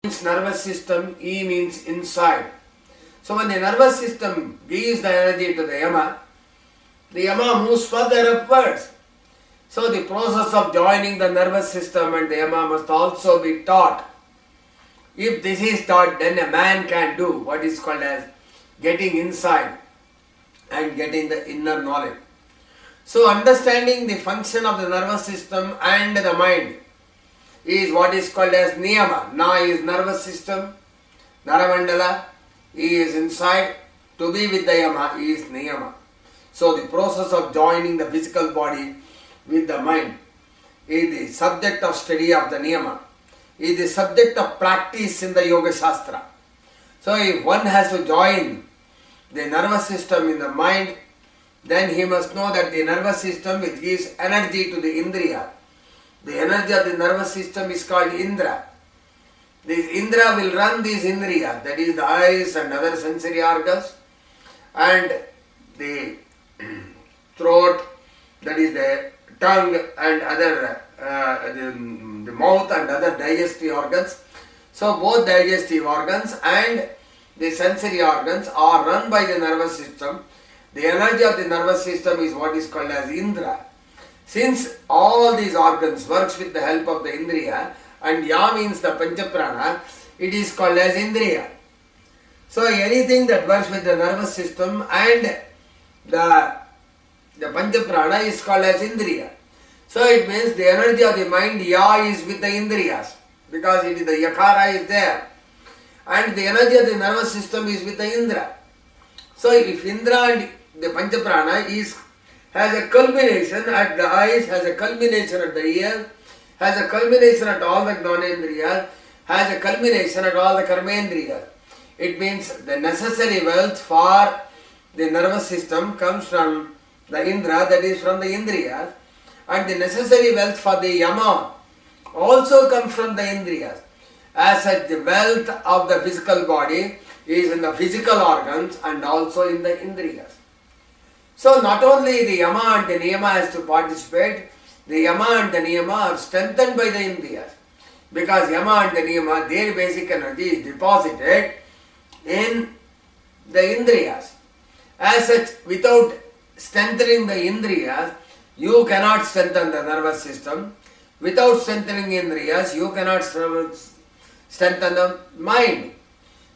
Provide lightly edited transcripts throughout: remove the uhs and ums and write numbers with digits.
means nervous system, E means inside. So when the nervous system gives the energy to the Yama moves further upwards. So the process of joining the nervous system and the Yama must also be taught. If this is taught, then a man can do what is called as getting inside and getting the inner knowledge. So understanding the function of the nervous system and the mind is what is called as niyama. Na is nervous system, naramandala, E is inside, to be with the yama is niyama. So the process of joining the physical body with the mind is the subject of study of the niyama, is the subject of practice in the yoga shastra. So if one has to join the nervous system in the mind, then he must know that the nervous system which gives energy to the indriya. The energy of the nervous system is called Indra. This Indra will run these indriya, that is the eyes and other sensory organs, and the throat, that is the tongue and other, the mouth and other digestive organs. So both digestive organs and the sensory organs are run by the nervous system. The energy of the nervous system is what is called as Indra. Since all these organs works with the help of the Indriya, and Ya means the Panchaprana, it is called as Indriya. So anything that works with the nervous system and the Panchaprana is called as Indriya. So it means the energy of the mind, Ya, is with the Indriyas, because it is the Yakara is there. And the energy of the nervous system is with the Indra. So if Indra and the Panchaprana has a culmination at the eyes, has a culmination at the ears, has a culmination at all the Gnanendriyas, has a culmination at all the Karmendriyas. It means the necessary wealth for the nervous system comes from the Indra, that is from the Indriyas, and the necessary wealth for the Yama also comes from the Indriyas. As such, the wealth of the physical body is in the physical organs and also in the Indriyas. So not only the Yama and the Niyama has to participate, the Yama and the Niyama are strengthened by the Indriyas. Because Yama and the Niyama, their basic energy is deposited in the Indriyas. As such, without strengthening the Indriyas, you cannot strengthen the nervous system. Without strengthening Indriyas, you cannot strengthen the mind.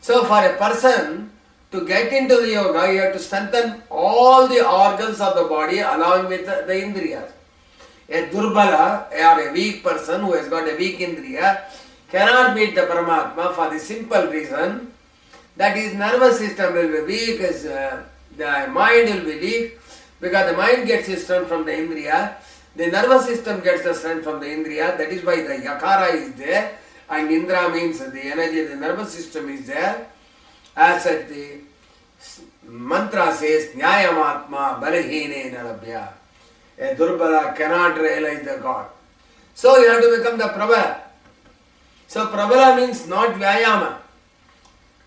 So for a person to get into the yoga, you have to strengthen all the organs of the body along with the Indriyas. A Durbala or a weak person who has got a weak Indriya cannot meet the Paramatma for the simple reason that his nervous system will be weak, the mind will be weak, because the mind gets its strength from the Indriya, the nervous system gets the strength from the Indriya, that is why the Yakara is there, and Indra means the energy of the nervous system is there. As such, the mantra says, Nyayamatma balahine nalabhya. A Durbala cannot realize the God. So you have to become the Prabala. So Prabala means not Vyayama.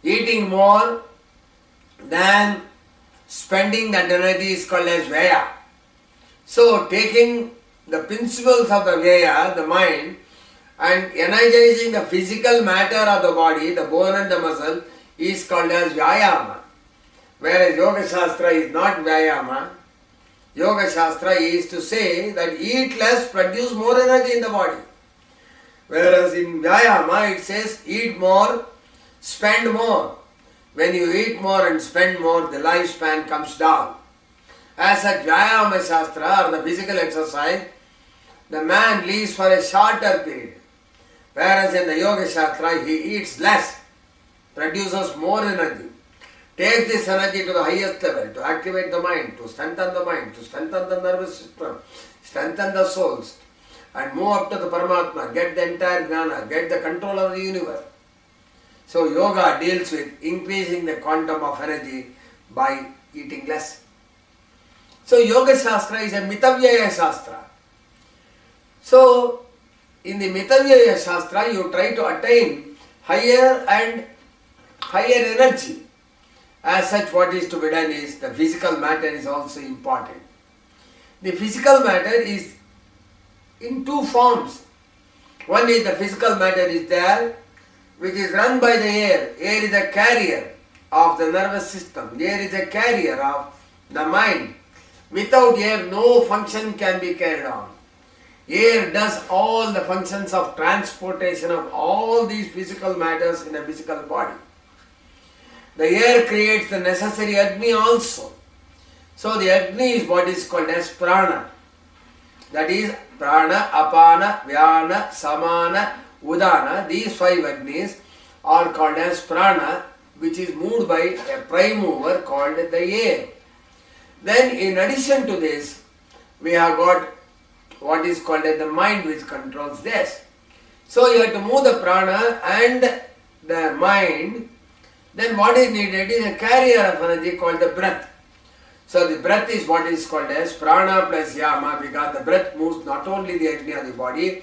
Eating more than spending that energy is called as Vyaya. So taking the principles of the Vyaya, the mind, and energizing the physical matter of the body, the bone and the muscle, is called as Vyayama. Whereas Yoga Shastra is not Vyayama. Yoga Shastra is to say that eat less, produce more energy in the body. Whereas in Vyayama it says eat more, spend more. When you eat more and spend more, the lifespan comes down. As at Vyayama Shastra or the physical exercise, the man lives for a shorter period. Whereas in the Yoga Shastra, he eats less, produces more energy, takes this energy to the highest level, to activate the mind, to strengthen the mind, to strengthen the nervous system, strengthen the souls, and move up to the Paramatma, get the entire Jnana, get the control of the universe. So Yoga deals with increasing the quantum of energy by eating less. So Yoga Shastra is a Mitavyaya Shastra. So in the Mitavyaya Shastra, you try to attain higher and higher energy. As such, what is to be done is the physical matter is also important. The physical matter is in two forms. One is the physical matter is there which is run by the air. Air is a carrier of the nervous system. Air is a carrier of the mind. Without air, no function can be carried on. Air does all the functions of transportation of all these physical matters in a physical body. The air creates the necessary Agni also. So the Agni is what is called as prana. That is prana, apana, vyana, samana, udana. These 5 Agnis are called as prana, which is moved by a prime mover called the air. Then in addition to this, we have got what is called as the mind, which controls this. So you have to move the prana and the mind. Then what is needed is a carrier of energy called the breath. So the breath is what is called as prana plus yama, because the breath moves not only the Agni of the body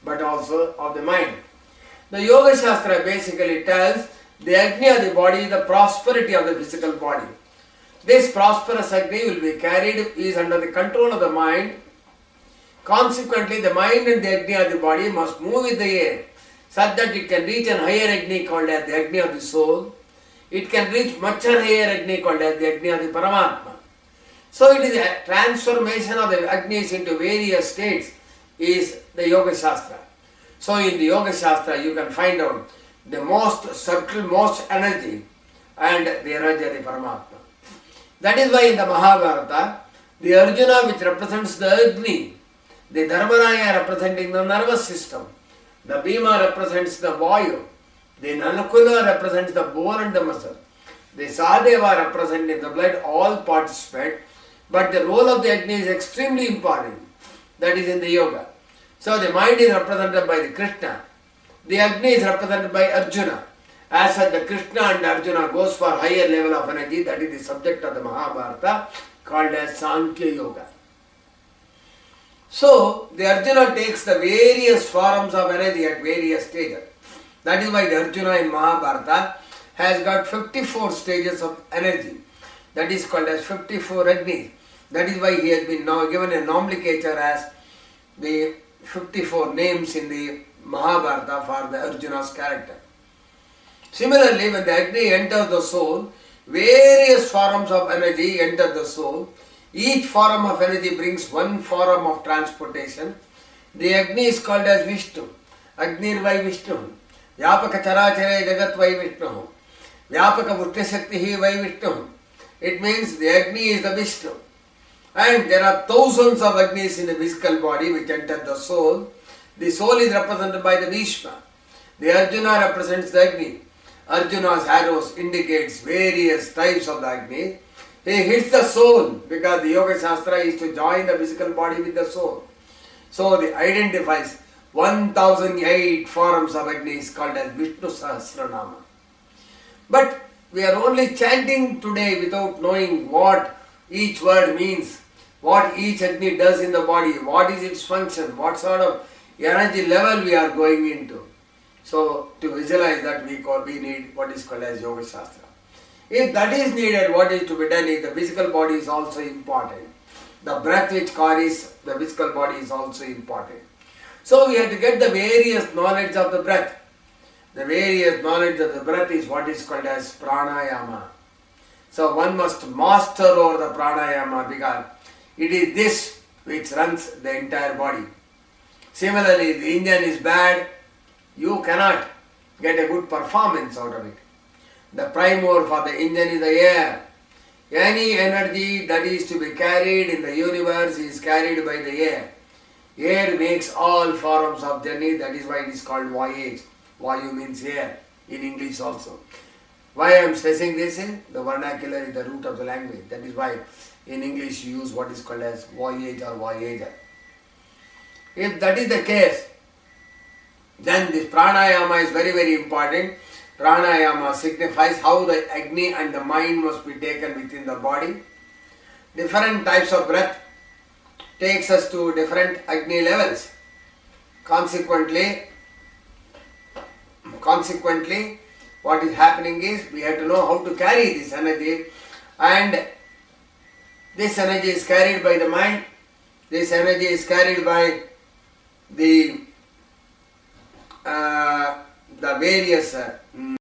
but also of the mind. The Yoga Shastra basically tells the Agni of the body is the prosperity of the physical body. This prosperous Agni will be carried, is under the control of the mind. Consequently, the mind and the Agni of the body must move with the air, such that it can reach an higher Agni called as the Agni of the soul. It can reach much higher Agni called as the Agni of the Paramatma. So it is a transformation of the Agnis into various states is the Yoga Shastra. So in the Yoga Shastra you can find out the most subtle, most energy and the energy of the Paramatma. That is why in the Mahabharata, the Arjuna, which represents the Agni, the Dharmaraya representing the nervous system, the Bhima represents the Vayu, the Nanakula represents the bone and the muscle, the Sahadeva representing the blood, all participate, but the role of the Agni is extremely important. That is in the yoga. So the mind is represented by the Krishna, the Agni is represented by Arjuna. As such, the Krishna and Arjuna goes for higher level of energy. That is the subject of the Mahabharata called as Sankhya Yoga. So the Arjuna takes the various forms of energy at various stages. That is why the Arjuna in Mahabharata has got 54 stages of energy. That is called as 54 Agnis. That is why he has been now given a nomenclature as the 54 names in the Mahabharata for the Arjuna's character. Similarly, when the Agni enters the soul, various forms of energy enter the soul. Each form of energy brings one form of transportation. The Agni is called as Vishnu. Agnir vai Vishnu. Vyapaka charachare jagat vai Vishnu. Vyapaka Vushti vai Vishnu. It means the Agni is the Vishnu. And there are thousands of Agnis in the physical body which enter the soul. The soul is represented by the Bhishma. The Arjuna represents the Agni. Arjuna's arrows indicates various types of the Agni. He hits the soul because the Yoga Shastra is to join the physical body with the soul. So it identifies 1008 forms of Agni is called as Vishnu Sahasranama. But we are only chanting today without knowing what each word means, what each Agni does in the body, what is its function, what sort of energy level we are going into. So to visualize that we need what is called as Yoga Shastra. If that is needed, what is to be done is the physical body is also important. The breath which carries the physical body is also important. So we have to get the various knowledge of the breath. The various knowledge of the breath is what is called as pranayama. So one must master over the pranayama because it is this which runs the entire body. Similarly, if the engine is bad, you cannot get a good performance out of it. The prime mover for the engine is the air. Any energy that is to be carried in the universe is carried by the air. Air makes all forms of journey, that is why it is called voyage. Vayu means air in English also. Why I am stressing this is the vernacular is the root of the language. That is why in English you use what is called as voyage or voyager. If that is the case, then this pranayama is very, very important. Pranayama signifies how the Agni and the mind must be taken within the body. Different types of breath takes us to different Agni levels. Consequently, what is happening is we have to know how to carry this energy, and this energy is carried by the mind, this energy is carried by the the various